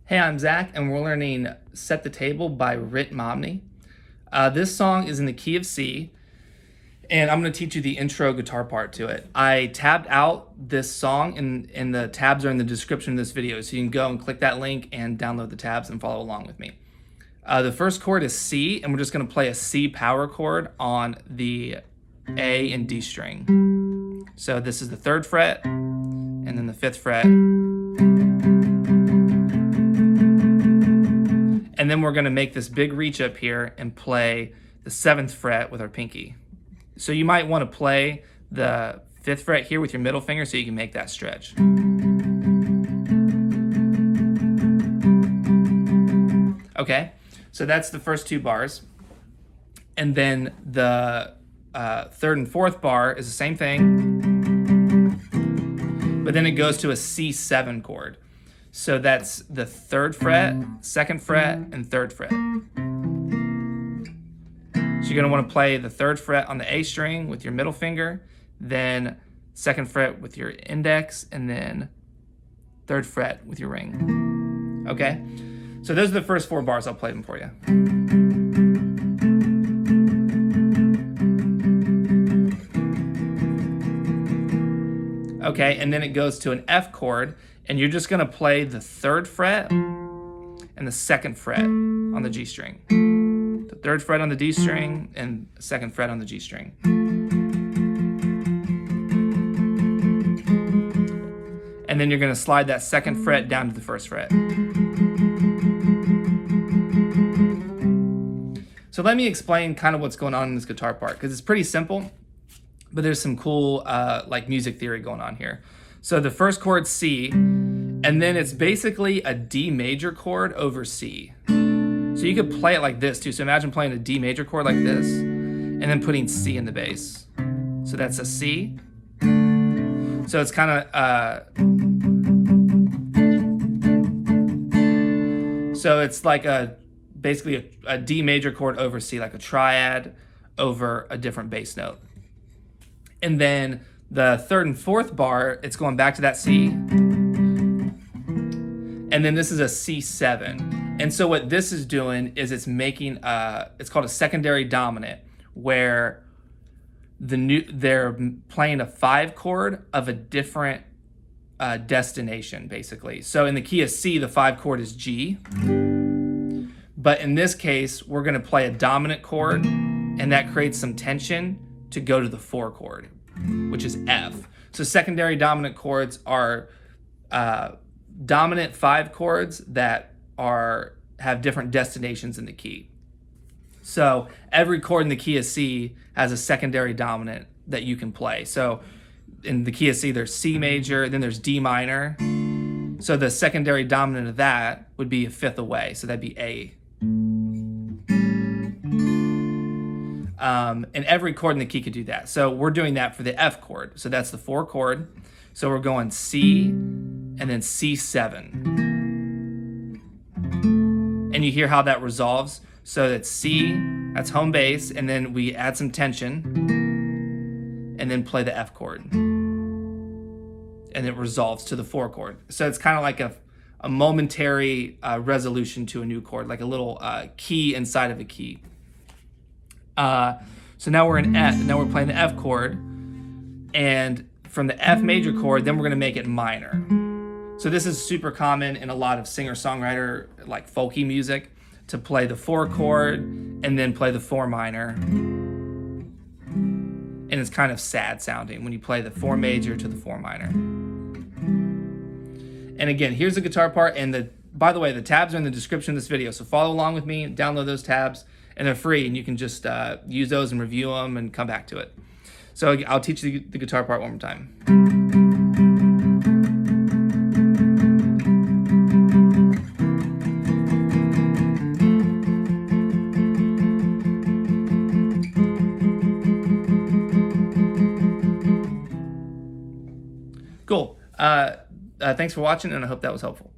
Hey, I'm Zach, and we're learning Set the Table by Ritt Momney. This song is in the key of C, and I'm going to teach you the intro guitar part to it. I tabbed out this song, and the tabs are in the description of this video, so you can go and click that link and download the tabs and follow along with me. The first chord is C, and we're just going to play a C power chord on the A and D string. So this is the 3rd fret, and then the 5th fret. And then we're going to make this big reach up here and play the 7th fret with our pinky. So you might want to play the 5th fret here with your middle finger so you can make that stretch. Okay, so that's the first 2 bars. And then the 3rd and 4th bar is the same thing, but then it goes to a C7 chord. So that's the 3rd fret, 2nd fret, and 3rd fret. So you're going to want to play the 3rd fret on the A string with your middle finger, then 2nd fret with your index, and then 3rd fret with your ring. Okay? So those are the first 4 bars. I'll play them for you. Okay, and then it goes to an F chord, and you're just going to play the 3rd fret and the 2nd fret on the G string. The 3rd fret on the D string and 2nd fret on the G string. And then you're going to slide that 2nd fret down to the 1st fret. So let me explain kind of what's going on in this guitar part, because it's pretty simple, but there's some cool like music theory going on here. So the first chord's C, and then it's basically a D major chord over C. So you could play it like this too. So imagine playing a D major chord like this, and then putting C in the bass. So that's a C. So it's kind of, so it's like basically a D major chord over C, like a triad over a different bass note. And then the 3rd and 4th bar, it's going back to that C. And then this is a C7. And so what this is doing is it's making, it's called a secondary dominant, where they're playing a 5 chord of a different destination, basically. So in the key of C, the 5 chord is G. But in this case, we're going to play a dominant chord, and that creates some tension to go to the 4 chord, which is F. So secondary dominant chords are dominant 5 chords that have different destinations in the key. So every chord in the key of C has a secondary dominant that you can play. So in the key of C, there's C major, then there's D minor. So the secondary dominant of that would be a 5th away, so that'd be A. And every chord in the key could do that. So we're doing that for the F chord. So that's the 4 chord. So we're going C and then C7. And you hear how that resolves. So that's C, that's home bass, and then we add some tension and then play the F chord. And it resolves to the 4 chord. So it's kind of like a momentary resolution to a new chord, like a little key inside of a key. So now we're in F, now we're playing the F chord, and from the F major chord, then we're going to make it minor. So this is super common in a lot of singer-songwriter, like folky music, to play the 4 chord and then play the 4 minor. And it's kind of sad sounding when you play the 4 major to the 4 minor. And again, here's the guitar part, and by the way, the tabs are in the description of this video, so follow along with me, download those tabs, and they're free, and you can just use those and review them and come back to it. So I'll teach you the guitar part one more time. Cool. Thanks for watching, and I hope that was helpful.